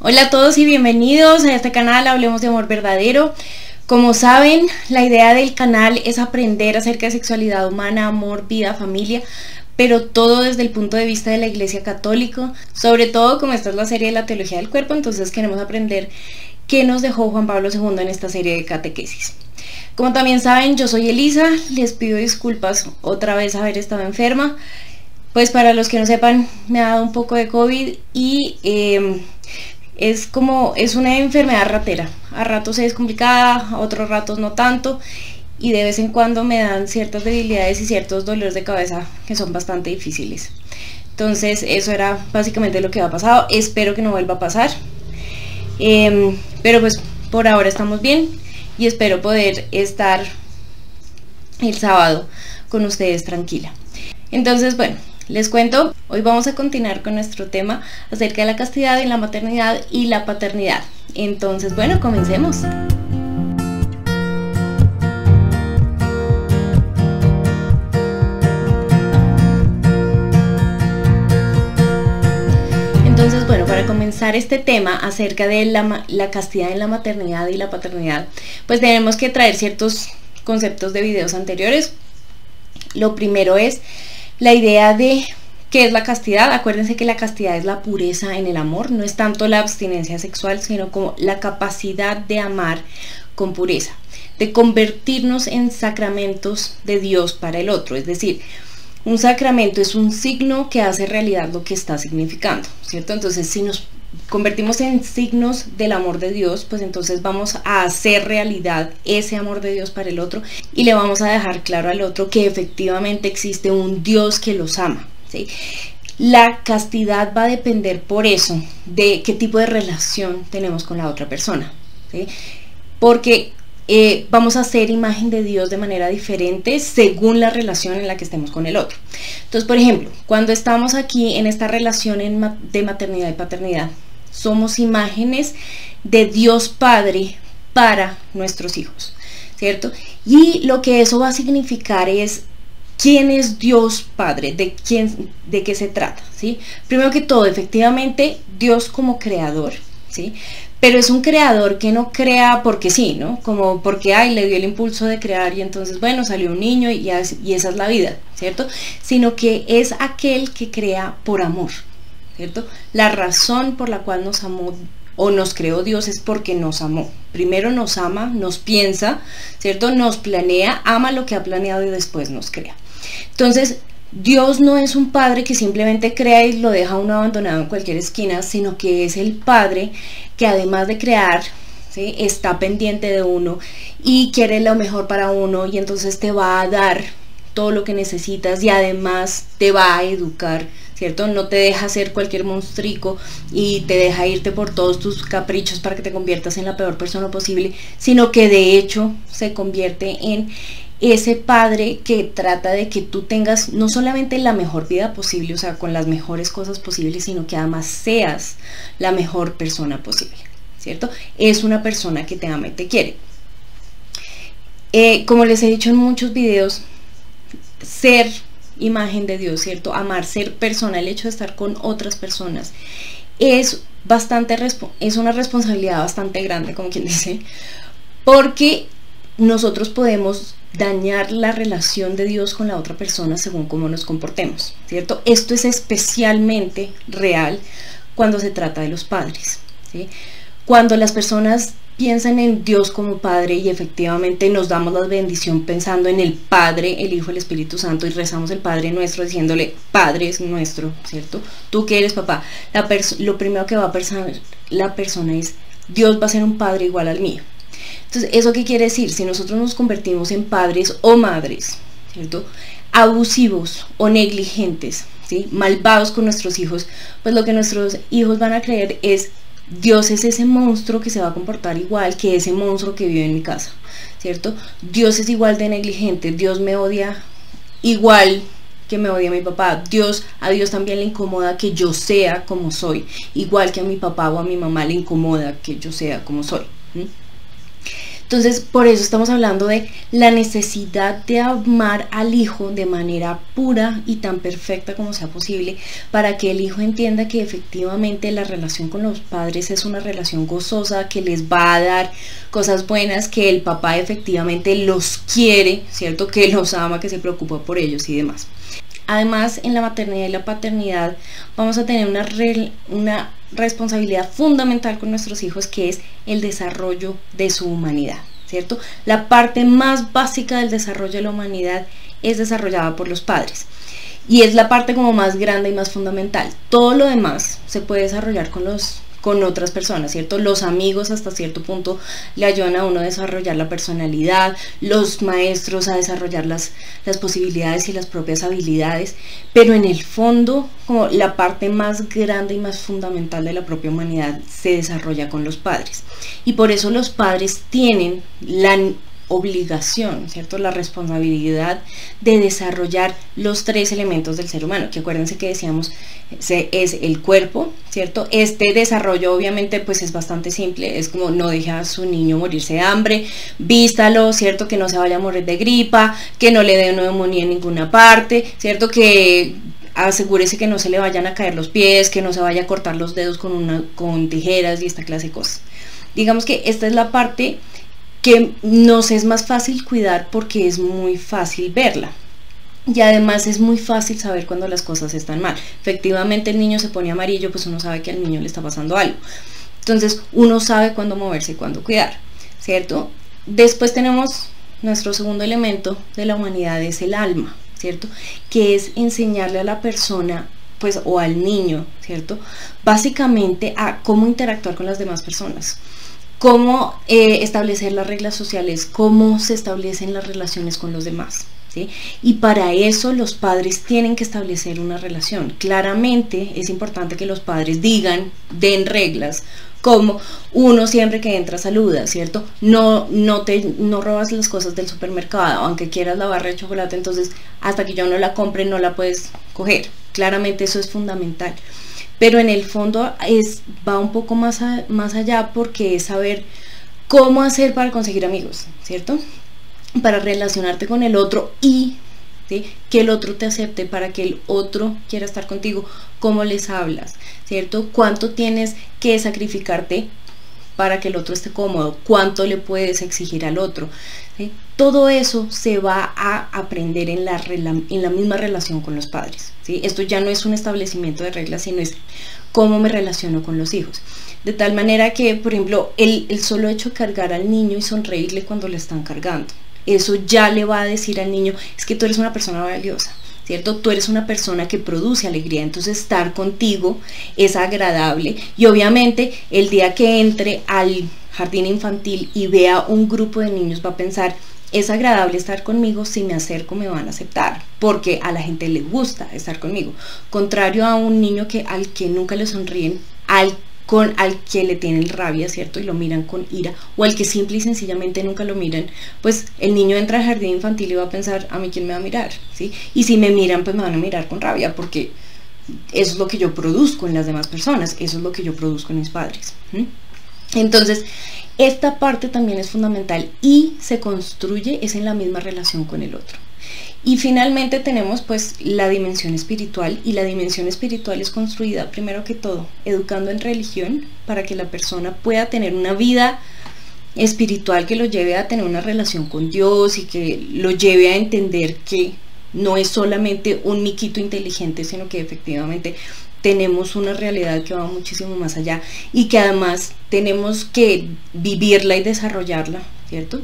Hola a todos y bienvenidos a este canal Hablemos de Amor Verdadero. Como saben, la idea del canal es aprender acerca de sexualidad humana, amor, vida, familia, pero todo desde el punto de vista de la Iglesia Católica. Sobre todo, como esta es la serie de la teología del cuerpo, entonces queremos aprender qué nos dejó Juan Pablo II en esta serie de catequesis. Como también saben, yo soy Elisa, les pido disculpas otra vez haber estado enferma. Pues para los que no sepan, me ha dado un poco de COVID y es una enfermedad ratera. A ratos es complicada, a otros ratos no tanto, y de vez en cuando me dan ciertas debilidades y ciertos dolores de cabeza que son bastante difíciles. Entonces eso era básicamente lo que ha pasado. Espero que no vuelva a pasar, pero pues por ahora estamos bien y espero poder estar el sábado con ustedes tranquila. Entonces, bueno, les cuento, hoy vamos a continuar con nuestro tema acerca de la castidad en la maternidad y la paternidad. Entonces, bueno, comencemos. Entonces, bueno, para comenzar este tema acerca de la castidad en la maternidad y la paternidad, pues tenemos que traer ciertos conceptos de videos anteriores. Lo primero es la idea de qué es la castidad. Acuérdense que la castidad es la pureza en el amor, no es tanto la abstinencia sexual, sino como la capacidad de amar con pureza, de convertirnos en sacramentos de Dios para el otro. Es decir, un sacramento es un signo que hace realidad lo que está significando, ¿cierto? Entonces, si nos convertimos en signos del amor de Dios, pues entonces vamos a hacer realidad ese amor de Dios para el otro y le vamos a dejar claro al otro que efectivamente existe un Dios que los ama, ¿sí? La castidad va a depender por eso de qué tipo de relación tenemos con la otra persona, ¿sí? Porque vamos a hacer imagen de Dios de manera diferente según la relación en la que estemos con el otro. Entonces, por ejemplo, cuando estamos aquí en esta relación de maternidad y paternidad, somos imágenes de Dios Padre para nuestros hijos, ¿cierto? Y lo que eso va a significar es quién es Dios Padre, de qué se trata, ¿sí? Primero que todo, efectivamente, Dios como creador, ¿sí? Pero es un creador que no crea porque sí, ¿no? Como porque le dio el impulso de crear y entonces, bueno, salió un niño y esa es la vida, ¿cierto? Sino que es aquel que crea por amor, ¿cierto? La razón por la cual nos amó o nos creó Dios es porque nos amó. Primero nos ama, nos piensa, ¿cierto? Nos planea, ama lo que ha planeado y después nos crea. Entonces, Dios no es un padre que simplemente crea y lo deja uno abandonado en cualquier esquina, sino que es el padre que además de crear, ¿sí?, está pendiente de uno y quiere lo mejor para uno y entonces te va a dar todo lo que necesitas y además te va a educar, ¿cierto? No te deja ser cualquier monstruico y te deja irte por todos tus caprichos para que te conviertas en la peor persona posible, sino que de hecho se convierte en ese padre que trata de que tú tengas no solamente la mejor vida posible, o sea, con las mejores cosas posibles, sino que además seas la mejor persona posible, ¿cierto? Es una persona que te ama y te quiere. Como les he dicho en muchos videos, ser imagen de Dios, ¿cierto? Amar, ser persona, el hecho de estar con otras personas es una responsabilidad bastante grande, como quien dice, porque nosotros podemos dañar la relación de Dios con la otra persona según cómo nos comportemos, ¿cierto? Esto es especialmente real cuando se trata de los padres, ¿sí? Cuando las personas piensan en Dios como Padre y efectivamente nos damos la bendición pensando en el Padre, el Hijo, el Espíritu Santo y rezamos el Padre Nuestro diciéndole Padre es nuestro, ¿cierto? Tú que eres papá, lo primero que va a pensar la persona es Dios va a ser un padre igual al mío. Entonces, ¿eso qué quiere decir? Si nosotros nos convertimos en padres o madres, ¿cierto?, abusivos o negligentes, ¿sí?, malvados con nuestros hijos, pues lo que nuestros hijos van a creer es Dios es ese monstruo que se va a comportar igual que ese monstruo que vive en mi casa, ¿cierto? Dios es igual de negligente, Dios me odia igual que me odia mi papá, a Dios también le incomoda que yo sea como soy, igual que a mi papá o a mi mamá le incomoda que yo sea como soy. Entonces, por eso estamos hablando de la necesidad de amar al hijo de manera pura y tan perfecta como sea posible, para que el hijo entienda que efectivamente la relación con los padres es una relación gozosa, que les va a dar cosas buenas, que el papá efectivamente los quiere, ¿cierto? Que los ama, que se preocupa por ellos y demás. Además, en la maternidad y la paternidad vamos a tener una responsabilidad fundamental con nuestros hijos, que es el desarrollo de su humanidad, ¿cierto? La parte más básica del desarrollo de la humanidad es desarrollada por los padres y es la parte como más grande y más fundamental. Todo lo demás se puede desarrollar con otras personas, ¿cierto? Los amigos hasta cierto punto le ayudan a uno a desarrollar la personalidad, los maestros a desarrollar las posibilidades y las propias habilidades, pero en el fondo, como la parte más grande y más fundamental de la propia humanidad se desarrolla con los padres. Y por eso los padres tienen la obligación, ¿cierto? La responsabilidad de desarrollar los 3 elementos del ser humano, que acuérdense que decíamos es el cuerpo, ¿cierto? Este desarrollo obviamente pues es bastante simple, es como no deje a su niño morirse de hambre, vístalo, ¿cierto? Que no se vaya a morir de gripa, que no le dé una neumonía en ninguna parte, ¿cierto? Que asegúrese que no se le vayan a caer los pies, que no se vaya a cortar los dedos con tijeras y esta clase de cosas. Digamos que esta es la parte que nos es más fácil cuidar porque es muy fácil verla. Y además es muy fácil saber cuando las cosas están mal. Efectivamente el niño se pone amarillo, pues uno sabe que al niño le está pasando algo. Entonces uno sabe cuándo moverse y cuándo cuidar, ¿cierto? Después tenemos nuestro segundo elemento de la humanidad, es el alma, ¿cierto? Que es enseñarle a la persona, pues, o al niño, ¿cierto? Básicamente a cómo interactuar con las demás personas. Cómo establecer las reglas sociales, cómo se establecen las relaciones con los demás, ¿sí? Y para eso los padres tienen que establecer una relación. Claramente es importante que los padres den reglas, como uno siempre que entra saluda, ¿cierto? No robas las cosas del supermercado, aunque quieras la barra de chocolate, entonces hasta que yo no la compre no la puedes coger. Claramente eso es fundamental. Pero en el fondo va un poco más allá, porque es saber cómo hacer para conseguir amigos, ¿cierto? Para relacionarte con el otro y, ¿sí?, que el otro te acepte, para que el otro quiera estar contigo, cómo les hablas, ¿cierto? Cuánto tienes que sacrificarte para que el otro esté cómodo, cuánto le puedes exigir al otro, ¿sí? Todo eso se va a aprender en la misma relación con los padres, ¿sí? Esto ya no es un establecimiento de reglas, sino es cómo me relaciono con los hijos. De tal manera que, por ejemplo, el solo hecho de cargar al niño y sonreírle cuando le están cargando, eso ya le va a decir al niño, es que tú eres una persona valiosa, ¿cierto? Tú eres una persona que produce alegría, entonces estar contigo es agradable. Y obviamente el día que entre al jardín infantil y vea un grupo de niños va a pensar, es agradable estar conmigo, si me acerco me van a aceptar, porque a la gente le gusta estar conmigo. Contrario a un niño al que nunca le sonríen, al que le tienen rabia, ¿cierto? Y lo miran con ira, o al que simple y sencillamente nunca lo miran, pues el niño entra al jardín infantil y va a pensar, a mí quién me va a mirar, ¿sí? Y si me miran, pues me van a mirar con rabia, porque eso es lo que yo produzco en las demás personas, eso es lo que yo produzco en mis padres. Entonces, esta parte también es fundamental y se construye es en la misma relación con el otro. Y finalmente tenemos pues la dimensión espiritual, y la dimensión espiritual es construida primero que todo educando en religión, para que la persona pueda tener una vida espiritual que lo lleve a tener una relación con Dios y que lo lleve a entender que no es solamente un miquito inteligente, sino que efectivamente tenemos una realidad que va muchísimo más allá y que además tenemos que vivirla y desarrollarla, ¿cierto?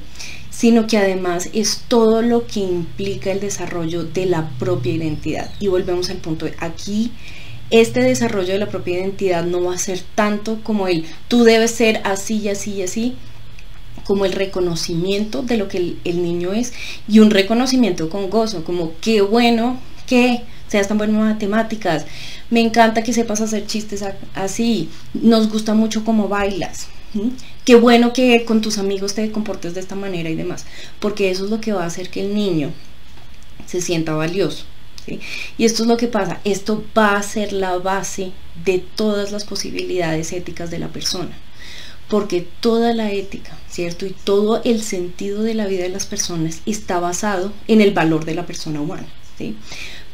Sino que además es todo lo que implica el desarrollo de la propia identidad. Y volvemos al punto de aquí, este desarrollo de la propia identidad no va a ser tanto como tú debes ser así y así y así, como el reconocimiento de lo que el niño es, y un reconocimiento con gozo, como qué bueno que seas tan bueno en matemáticas, me encanta que sepas hacer chistes así, nos gusta mucho cómo bailas, qué bueno que con tus amigos te comportes de esta manera y demás, porque eso es lo que va a hacer que el niño se sienta valioso, ¿sí? Y esto es lo que pasa, esto va a ser la base de todas las posibilidades éticas de la persona. porque toda la ética, ¿cierto? Y todo el sentido de la vida de las personas está basado en el valor de la persona humana, ¿sí?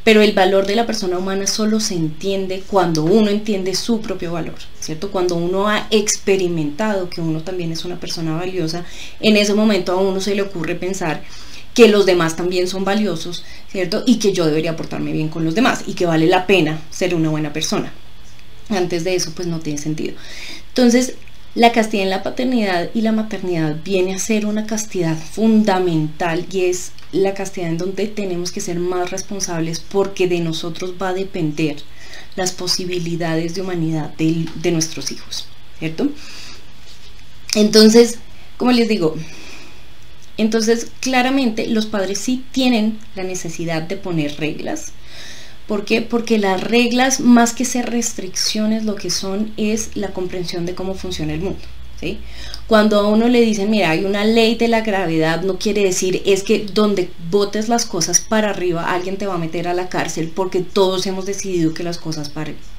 Pero el valor de la persona humana solo se entiende cuando uno entiende su propio valor, ¿cierto? Cuando uno ha experimentado que uno también es una persona valiosa, en ese momento a uno se le ocurre pensar que los demás también son valiosos, ¿cierto? Y que yo debería portarme bien con los demás y que vale la pena ser una buena persona. Antes de eso, pues no tiene sentido. Entonces, la castidad en la paternidad y la maternidad viene a ser una castidad fundamental, y es la castidad en donde tenemos que ser más responsables, porque de nosotros va a depender las posibilidades de humanidad de nuestros hijos, ¿cierto? Entonces, como les digo, claramente los padres sí tienen la necesidad de poner reglas. ¿Por qué? Porque las reglas, más que ser restricciones, lo que son es la comprensión de cómo funciona el mundo, ¿sí? Cuando a uno le dicen, mira, hay una ley de la gravedad, no quiere decir es que donde botes las cosas para arriba alguien te va a meter a la cárcel, porque todos hemos decidido que las cosas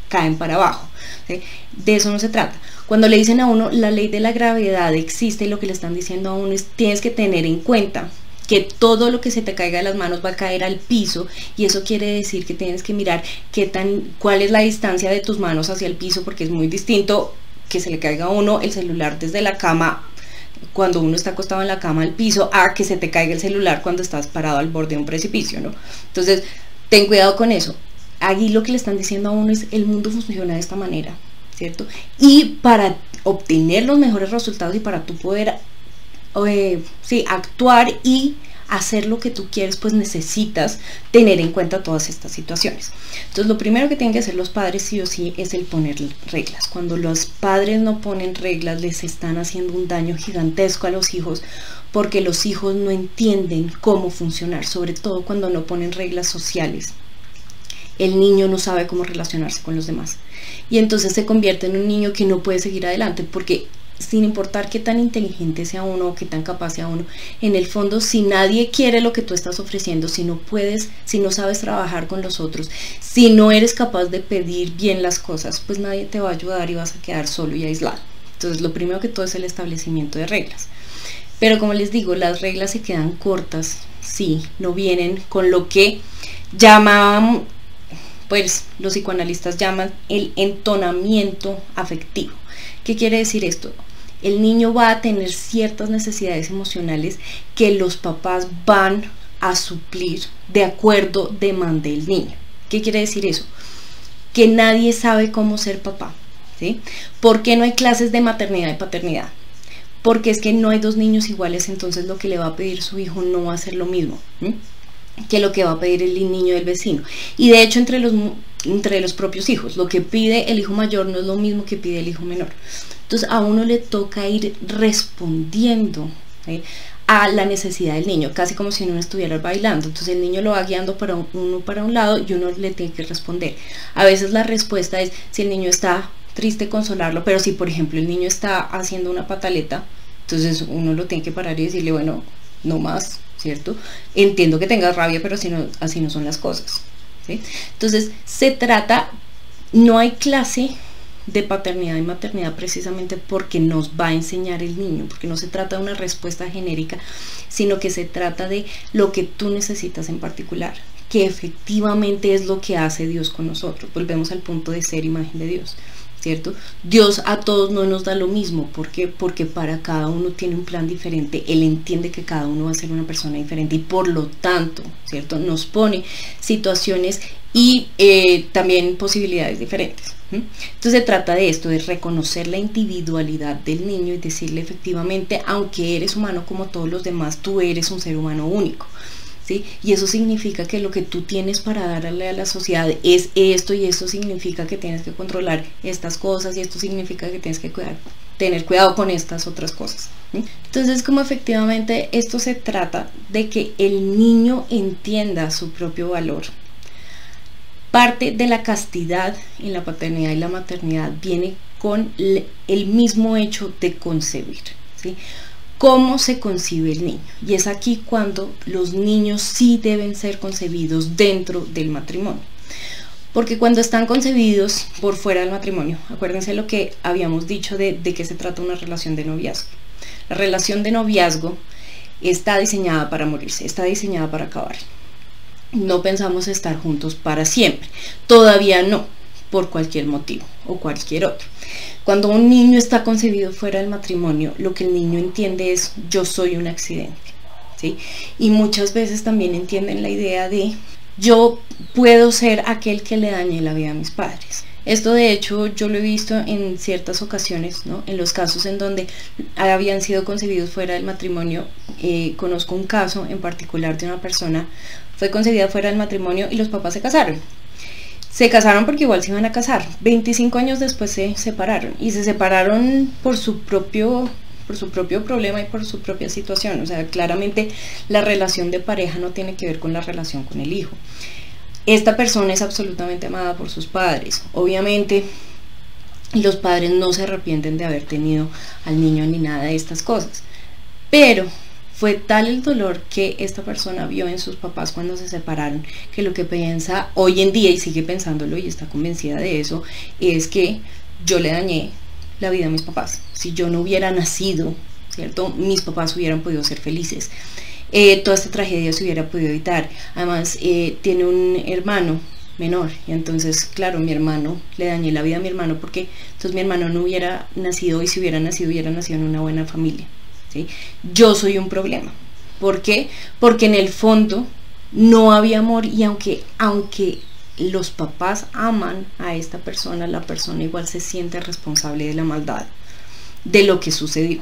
caen para abajo, ¿sí? De eso no se trata. Cuando le dicen a uno la ley de la gravedad existe, y lo que le están diciendo a uno es tienes que tener en cuenta que todo lo que se te caiga de las manos va a caer al piso, y eso quiere decir que tienes que mirar cuál es la distancia de tus manos hacia el piso, porque es muy distinto que se le caiga a uno el celular desde la cama cuando uno está acostado en la cama al piso, a que se te caiga el celular cuando estás parado al borde de un precipicio, ¿no? Entonces, ten cuidado con eso. Aquí lo que le están diciendo a uno es el mundo funciona de esta manera, ¿cierto? Y para obtener los mejores resultados y para tú poder actuar y hacer lo que tú quieres, pues necesitas tener en cuenta todas estas situaciones. Entonces, lo primero que tienen que hacer los padres sí o sí es el poner reglas. Cuando los padres no ponen reglas, les están haciendo un daño gigantesco a los hijos, porque los hijos no entienden cómo funcionar, sobre todo cuando no ponen reglas sociales. El niño no sabe cómo relacionarse con los demás, y entonces se convierte en un niño que no puede seguir adelante, porque sin importar qué tan inteligente sea uno o qué tan capaz sea uno, en el fondo, si nadie quiere lo que tú estás ofreciendo, si no puedes, si no sabes trabajar con los otros, si no eres capaz de pedir bien las cosas, pues nadie te va a ayudar y vas a quedar solo y aislado. Entonces, lo primero que todo es el establecimiento de reglas. Pero como les digo, las reglas se quedan cortas si no vienen con lo que llaman, pues los psicoanalistas llaman el entonamiento afectivo. ¿Qué quiere decir esto? El niño va a tener ciertas necesidades emocionales que los papás van a suplir de acuerdo demande el niño. ¿Qué quiere decir eso? Que nadie sabe cómo ser papá, ¿sí? ¿Por qué no hay clases de maternidad y paternidad? Porque es que no hay dos niños iguales, entonces lo que le va a pedir su hijo no va a ser lo mismo, ¿sí?, que lo que va a pedir el niño del vecino. Y de hecho, entre los propios hijos, lo que pide el hijo mayor no es lo mismo que pide el hijo menor. Entonces, a uno le toca ir respondiendo, ¿sí?, a la necesidad del niño, casi como si uno estuviera bailando. Entonces el niño lo va guiando para un lado y uno le tiene que responder. A veces la respuesta es, si el niño está triste, consolarlo, pero si por ejemplo el niño está haciendo una pataleta, entonces uno lo tiene que parar y decirle, bueno, no más, ¿cierto? Entiendo que tengas rabia, pero así no son las cosas, ¿sí? Entonces se trata, no hay clase de paternidad y maternidad precisamente porque nos va a enseñar el niño, porque no se trata de una respuesta genérica, sino que se trata de lo que tú necesitas en particular, que efectivamente es lo que hace Dios con nosotros. Volvemos al punto de ser imagen de Dios, ¿cierto? Dios a todos no nos da lo mismo. ¿Por qué? Porque para cada uno tiene un plan diferente. Él entiende que cada uno va a ser una persona diferente y por lo tanto, ¿cierto?, nos pone situaciones y también posibilidades diferentes. Entonces se trata de esto, de reconocer la individualidad del niño y decirle, efectivamente, aunque eres humano como todos los demás, tú eres un ser humano único, ¿sí? Y eso significa que lo que tú tienes para darle a la sociedad es esto, y esto significa que tienes que controlar estas cosas, y esto significa que tienes que tener cuidado con estas otras cosas, ¿sí? Entonces, como efectivamente esto se trata de que el niño entienda su propio valor. Parte de la castidad en la paternidad y la maternidad viene con el mismo hecho de concebir, ¿sí? ¿Cómo se concibe el niño? Y es aquí cuando los niños sí deben ser concebidos dentro del matrimonio. Porque cuando están concebidos por fuera del matrimonio, acuérdense lo que habíamos dicho de qué se trata una relación de noviazgo. La relación de noviazgo está diseñada para morirse, está diseñada para acabar. No pensamos estar juntos para siempre, todavía no, por cualquier motivo o cualquier otro. Cuando un niño está concebido fuera del matrimonio, lo que el niño entiende es: yo soy un accidente, ¿sí? Y muchas veces también entienden la idea de: yo puedo ser aquel que le dañe la vida a mis padres. Esto de hecho yo lo he visto en ciertas ocasiones, ¿no? En los casos en donde habían sido concebidos fuera del matrimonio. Conozco un caso en particular de una persona, fue concebida fuera del matrimonio y los papás se casaron. Se casaron porque igual se iban a casar. 25 años después se separaron, y se separaron por su propio problema y por su propia situación. O sea, claramente la relación de pareja no tiene que ver con la relación con el hijo. Esta persona es absolutamente amada por sus padres. Obviamente los padres no se arrepienten de haber tenido al niño ni nada de estas cosas, pero fue tal el dolor que esta persona vio en sus papás cuando se separaron, que lo que piensa hoy en día, y sigue pensándolo y está convencida de eso, es que yo le dañé la vida a mis papás. Si yo no hubiera nacido, ¿cierto?, mis papás hubieran podido ser felices. Toda esta tragedia se hubiera podido evitar. Además, tiene un hermano menor, y entonces, claro, mi hermano, le dañé la vida a mi hermano, porque entonces mi hermano no hubiera nacido, y si hubiera nacido en una buena familia, ¿sí? Yo soy un problema. ¿Por qué? Porque en el fondo no había amor, y aunque los papás aman a esta persona, la persona igual se siente responsable de la maldad, de lo que sucedió,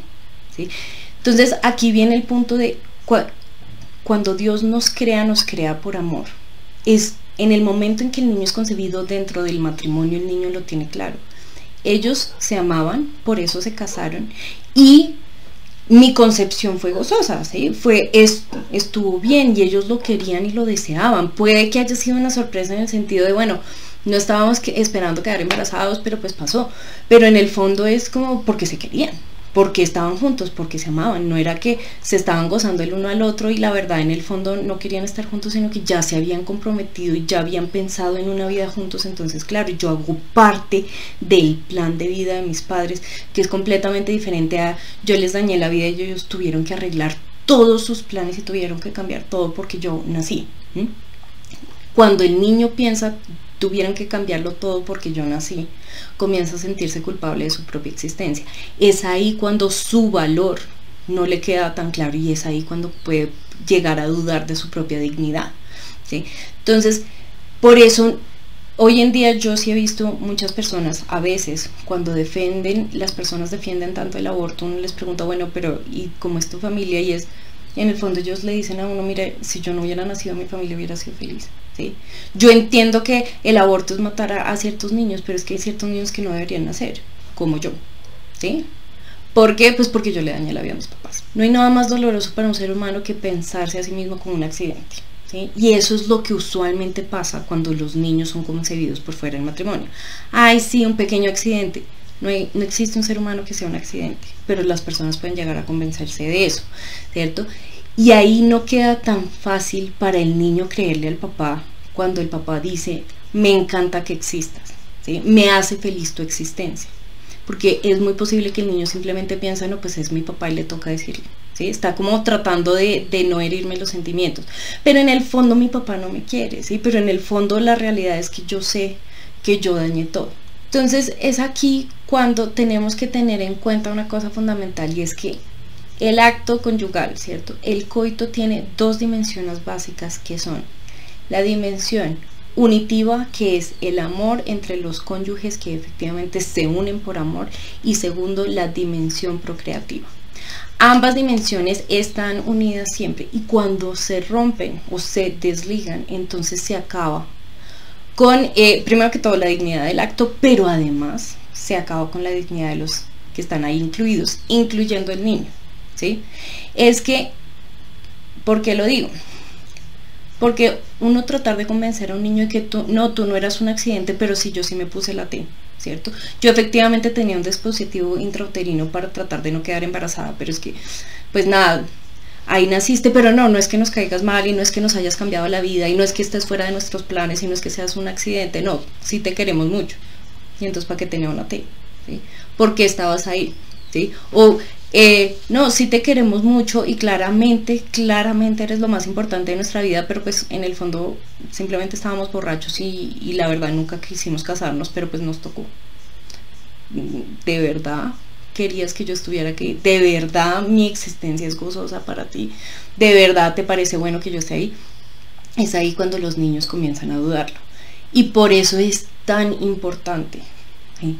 ¿sí? Entonces aquí viene el punto de cuando Dios nos crea por amor. Es en el momento en que el niño es concebido dentro del matrimonio, el niño lo tiene claro. Ellos se amaban, por eso se casaron, y mi concepción fue gozosa, ¿sí? Estuvo bien, y ellos lo querían y lo deseaban. Puede que haya sido una sorpresa en el sentido de, bueno, no estábamos esperando quedar embarazados, pero pues pasó. Pero en el fondo es como porque se querían, porque estaban juntos, porque se amaban. No era que se estaban gozando el uno al otro y la verdad en el fondo no querían estar juntos, sino que ya se habían comprometido y ya habían pensado en una vida juntos. Entonces, claro, yo hago parte del plan de vida de mis padres, que es completamente diferente a yo les dañé la vida y ellos tuvieron que arreglar todos sus planes y tuvieron que cambiar todo porque yo nací. Cuando el niño piensa tuvieron que cambiarlo todo porque yo nací, comienza a sentirse culpable de su propia existencia. Es ahí cuando su valor no le queda tan claro, y es ahí cuando puede llegar a dudar de su propia dignidad, ¿sí? Entonces, por eso hoy en día yo sí he visto muchas personas, a veces cuando las personas defienden tanto el aborto, uno les pregunta, bueno, pero ¿y cómo es tu familia? Y en el fondo ellos le dicen a uno, mire, si yo no hubiera nacido, mi familia hubiera sido feliz, ¿sí? Yo entiendo que el aborto es matar a ciertos niños, pero es que hay ciertos niños que no deberían nacer, como yo, ¿sí? ¿Por qué? Pues porque yo le dañé la vida a mis papás. No hay nada más doloroso para un ser humano que pensarse a sí mismo como un accidente, ¿sí? Y eso es lo que usualmente pasa cuando los niños son concebidos por fuera del matrimonio. Ay, sí, un pequeño accidente. No existe un ser humano que sea un accidente, pero las personas pueden llegar a convencerse de eso, ¿cierto? Y ahí no queda tan fácil para el niño creerle al papá cuando el papá dice, me encanta que existas, ¿sí? Me hace feliz tu existencia. Porque es muy posible que el niño simplemente piensa, no, pues es mi papá y le toca decirle, ¿sí? Está como tratando de no herirme los sentimientos. Pero en el fondo mi papá no me quiere, ¿sí? Pero en el fondo la realidad es que yo sé que yo dañé todo. Entonces es aquí cuando tenemos que tener en cuenta una cosa fundamental, y es que el acto conyugal, ¿cierto? El coito tiene dos dimensiones básicas, que son la dimensión unitiva, que es el amor entre los cónyuges que efectivamente se unen por amor, y segundo, la dimensión procreativa. Ambas dimensiones están unidas siempre, y cuando se rompen o se desligan, entonces se acaba con, primero que todo, la dignidad del acto, pero además se acaba con la dignidad de los que están ahí incluidos, incluyendo el niño, ¿sí? Es que, ¿por qué lo digo? Porque uno tratar de convencer a un niño de que tú no eras un accidente, pero sí, yo sí me puse la T, ¿cierto? Yo efectivamente tenía un dispositivo intrauterino para tratar de no quedar embarazada, pero es que, pues nada, ahí naciste, pero no es que nos caigas mal y no es que nos hayas cambiado la vida y no es que estés fuera de nuestros planes y no es que seas un accidente, no, sí te queremos mucho. Y entonces, ¿para qué te nevan a ti? ¿Sí? ¿Por qué estabas ahí? ¿Sí? O, no, sí te queremos mucho y claramente eres lo más importante de nuestra vida, pero pues en el fondo simplemente estábamos borrachos y la verdad nunca quisimos casarnos, pero pues nos tocó. ¿De verdad querías que yo estuviera aquí? ¿De verdad mi existencia es gozosa para ti? ¿De verdad te parece bueno que yo esté ahí? Es ahí cuando los niños comienzan a dudarlo. Y por eso es tan importante, ¿sí?,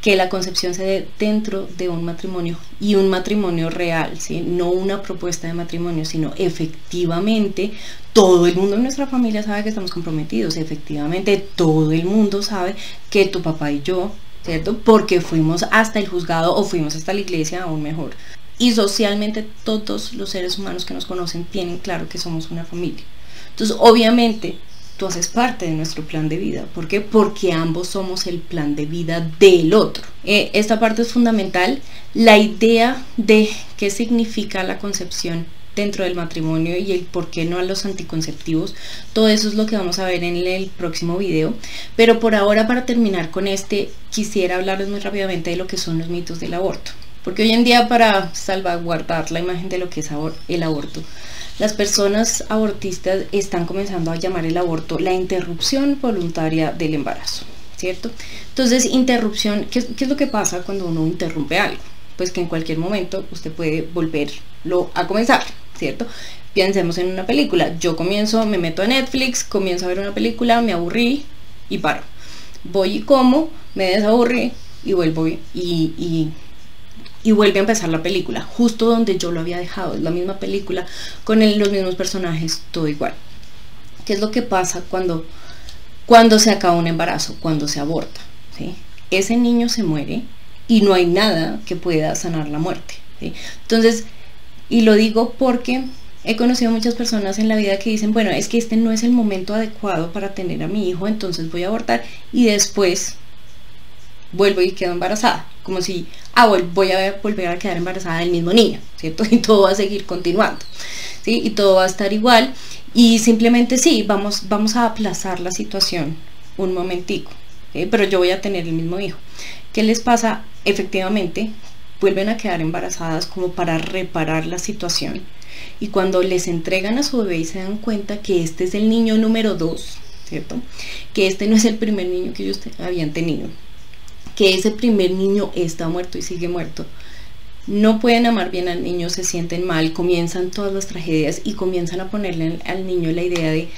que la concepción se dé dentro de un matrimonio, y un matrimonio real, ¿sí?, no una propuesta de matrimonio, sino efectivamente todo el mundo en nuestra familia sabe que estamos comprometidos, efectivamente todo el mundo sabe que tu papá y yo, ¿cierto?, porque fuimos hasta el juzgado o fuimos hasta la iglesia, aún mejor. Y socialmente todos los seres humanos que nos conocen tienen claro que somos una familia. Entonces, obviamente, tú haces parte de nuestro plan de vida. ¿Por qué? Porque ambos somos el plan de vida del otro. Esta parte es fundamental. La idea de qué significa la concepción dentro del matrimonio y el por qué no a los anticonceptivos, todo eso es lo que vamos a ver en el próximo video. Pero por ahora, para terminar con quisiera hablarles muy rápidamente de lo que son los mitos del aborto. Porque hoy en día, para salvaguardar la imagen de lo que es el aborto, las personas abortistas están comenzando a llamar el aborto la interrupción voluntaria del embarazo, ¿cierto? Entonces, interrupción, ¿qué es lo que pasa cuando uno interrumpe algo? Pues que en cualquier momento usted puede volverlo a comenzar, ¿cierto? Pensemos en una película. Yo me meto a Netflix, comienzo a ver una película, me aburrí y paro. Voy y como, me desaburrí y vuelvo y vuelve a empezar la película, justo donde yo lo había dejado. Es la misma película, con los mismos personajes, todo igual. ¿Qué es lo que pasa cuando se acaba un embarazo? Cuando se aborta, ¿sí? Ese niño se muere y no hay nada que pueda sanar la muerte, ¿sí? Entonces, y lo digo porque he conocido muchas personas en la vida que dicen, bueno, es que este no es el momento adecuado para tener a mi hijo, entonces voy a abortar y después vuelvo y quedo embarazada, como si, voy a volver a quedar embarazada del mismo niño, ¿cierto? Y todo va a seguir continuando, ¿sí? Y todo va a estar igual, y simplemente sí, vamos a aplazar la situación un momentico, ¿sí? Pero yo voy a tener el mismo hijo. ¿Qué les pasa? Efectivamente, vuelven a quedar embarazadas como para reparar la situación, y cuando les entregan a su bebé y se dan cuenta que este es el niño número 2, ¿cierto? Que este no es el primer niño que ellos habían tenido, que ese primer niño está muerto y sigue muerto. No pueden amar bien al niño, se sienten mal, comienzan todas las tragedias y comienzan a ponerle al niño la idea de,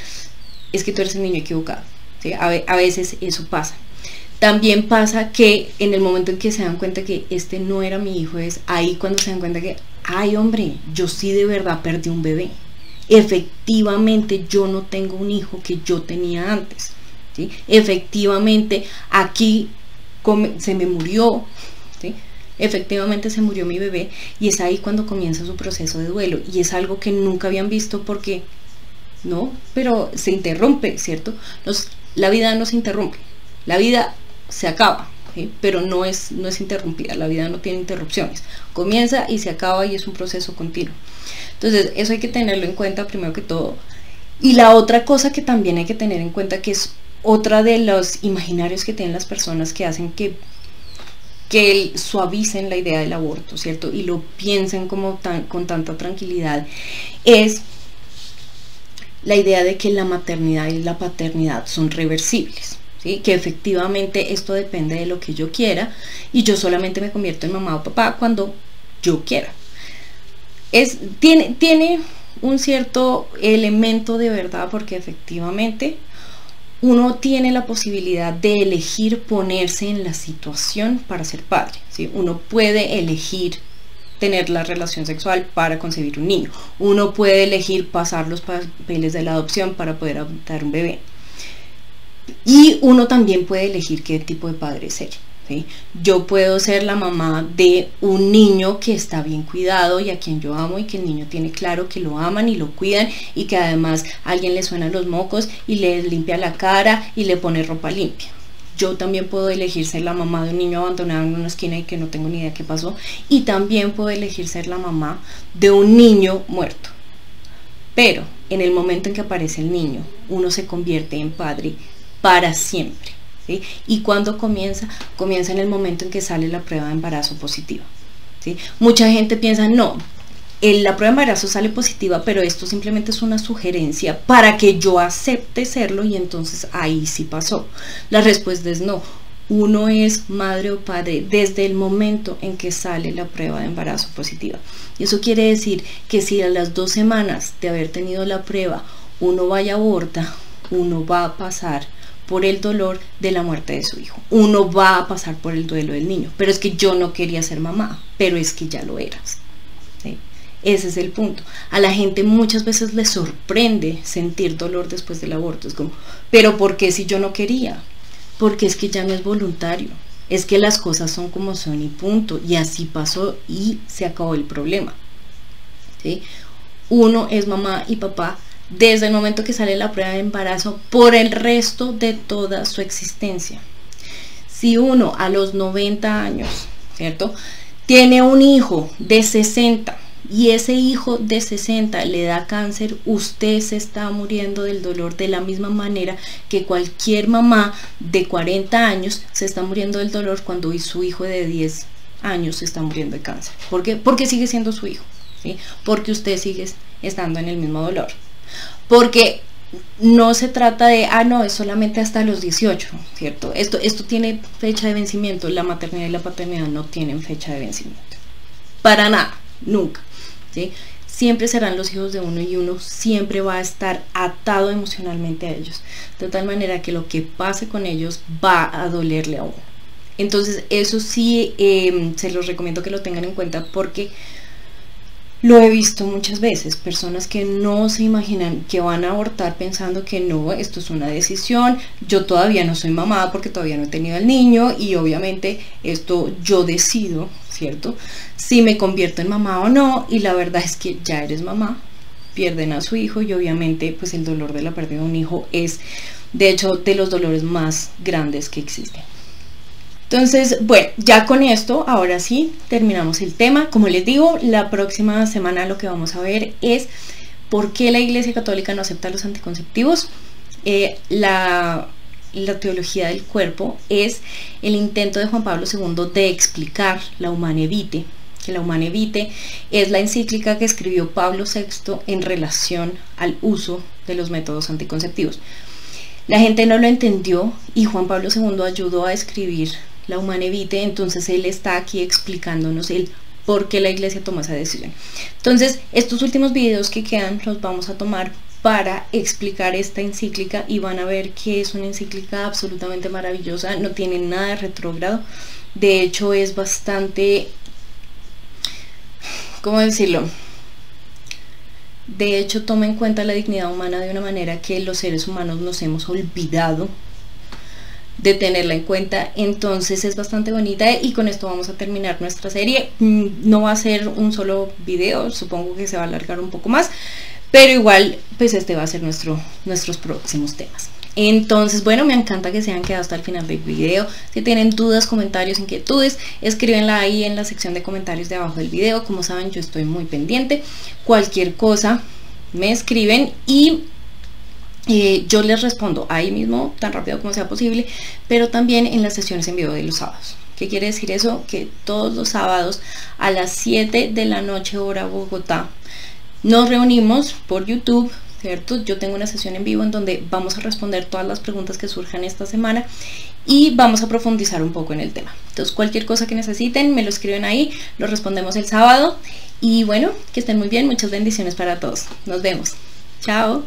es que tú eres el niño equivocado, ¿sí? A veces eso pasa. También pasa que en el momento en que se dan cuenta que este no era mi hijo, es ahí cuando se dan cuenta que, ay hombre, yo sí de verdad perdí un bebé. Efectivamente yo no tengo un hijo que yo tenía antes, ¿sí? Efectivamente aquí se me murió, ¿sí? Efectivamente se murió mi bebé, y es ahí cuando comienza su proceso de duelo, y es algo que nunca habían visto porque, no, pero se interrumpe, ¿cierto? La vida no se interrumpe, la vida se acaba, ¿sí? Pero no es interrumpida, la vida no tiene interrupciones, comienza y se acaba y es un proceso continuo. Entonces eso hay que tenerlo en cuenta primero que todo. Y la otra cosa que también hay que tener en cuenta, que es otra de los imaginarios que tienen las personas que hacen que suavicen la idea del aborto, ¿cierto? Y lo piensen con tanta tranquilidad, es la idea de que la maternidad y la paternidad son reversibles, ¿sí? Que efectivamente esto depende de lo que yo quiera y yo solamente me convierto en mamá o papá cuando yo quiera. Tiene un cierto elemento de verdad, porque efectivamente uno tiene la posibilidad de elegir ponerse en la situación para ser padre, ¿sí? Uno puede elegir tener la relación sexual para concebir un niño, uno puede elegir pasar los papeles de la adopción para poder adoptar un bebé, y uno también puede elegir qué tipo de padre ser, ¿sí? Yo puedo ser la mamá de un niño que está bien cuidado y a quien yo amo, y que el niño tiene claro que lo aman y lo cuidan, y que además alguien le suena los mocos y le limpia la cara y le pone ropa limpia. yo también puedo elegir ser la mamá de un niño abandonado en una esquina y que no tengo ni idea qué pasó, y también puedo elegir ser la mamá de un niño muerto. Pero en el momento en que aparece el niño, uno se convierte en padre para siempre, ¿sí? Y cuando comienza en el momento en que sale la prueba de embarazo positiva, ¿sí? Mucha gente piensa, no, la prueba de embarazo sale positiva, pero esto simplemente es una sugerencia para que yo acepte serlo y entonces ahí sí pasó. La respuesta es no. Uno es madre o padre desde el momento en que sale la prueba de embarazo positiva. Y eso quiere decir que si a las 2 semanas de haber tenido la prueba uno va y aborta, uno va a pasar por el dolor de la muerte de su hijo. Uno va a pasar por el duelo del niño. Pero es que yo no quería ser mamá, pero es que ya lo eras, ¿sí? Ese es el punto. A la gente muchas veces le sorprende sentir dolor después del aborto. Es como, pero ¿por qué si yo no quería? Porque es que ya no es voluntario. Es que las cosas son como son y punto. Y así pasó y se acabó el problema, ¿sí? Uno es mamá y papá desde el momento que sale la prueba de embarazo por el resto de toda su existencia. Si uno a los 90 años, ¿cierto?, tiene un hijo de 60 y ese hijo de 60 le da cáncer, usted se está muriendo del dolor de la misma manera que cualquier mamá de 40 años se está muriendo del dolor cuando su hijo de 10 años se está muriendo de cáncer. ¿Por qué? Porque sigue siendo su hijo, ¿sí? Porque usted sigue estando en el mismo dolor. Porque no se trata de, no, es solamente hasta los 18, ¿cierto? Esto tiene fecha de vencimiento. La maternidad y la paternidad no tienen fecha de vencimiento. Para nada, nunca, ¿sí? Siempre serán los hijos de uno y uno siempre va a estar atado emocionalmente a ellos. De tal manera que lo que pase con ellos va a dolerle a uno. Entonces, eso sí, se los recomiendo que lo tengan en cuenta porque lo he visto muchas veces, personas que no se imaginan que van a abortar pensando que no, esto es una decisión, yo todavía no soy mamá porque todavía no he tenido al niño y obviamente esto yo decido, ¿cierto?, si me convierto en mamá o no, y la verdad es que ya eres mamá, pierden a su hijo y obviamente pues el dolor de la pérdida de un hijo es de hecho de los dolores más grandes que existen. Entonces, bueno, ya con esto, ahora sí, terminamos el tema. Como les digo, la próxima semana lo que vamos a ver es por qué la Iglesia Católica no acepta los anticonceptivos. La teología del cuerpo es el intento de Juan Pablo II de explicar la Humanae Vitae, que la Humanae Vitae es la encíclica que escribió Pablo VI en relación al uso de los métodos anticonceptivos. La gente no lo entendió y Juan Pablo II ayudó a escribir la Humanae Vitae, entonces él está aquí explicándonos el por qué la Iglesia tomó esa decisión. Entonces, estos últimos videos que quedan los vamos a tomar para explicar esta encíclica y van a ver que es una encíclica absolutamente maravillosa, no tiene nada de retrógrado, de hecho es bastante, ¿cómo decirlo? De hecho toma en cuenta la dignidad humana de una manera que los seres humanos nos hemos olvidado de tenerla en cuenta. Entonces es bastante bonita y con esto vamos a terminar nuestra serie. No va a ser un solo video, supongo que se va a alargar un poco más, pero igual pues este va a ser nuestros próximos temas. Entonces, bueno, me encanta que se hayan quedado hasta el final del video. Si tienen dudas, comentarios, inquietudes, escríbenla ahí en la sección de comentarios de abajo del video. Como saben, yo estoy muy pendiente. Cualquier cosa me escriben y yo les respondo ahí mismo, tan rápido como sea posible, pero también en las sesiones en vivo de los sábados. ¿Qué quiere decir eso? Que todos los sábados a las 7 de la noche hora Bogotá nos reunimos por YouTube, ¿cierto? Yo tengo una sesión en vivo en donde vamos a responder todas las preguntas que surjan esta semana y vamos a profundizar un poco en el tema. Entonces cualquier cosa que necesiten me lo escriben ahí, lo respondemos el sábado y bueno, que estén muy bien, muchas bendiciones para todos. Nos vemos. Chao.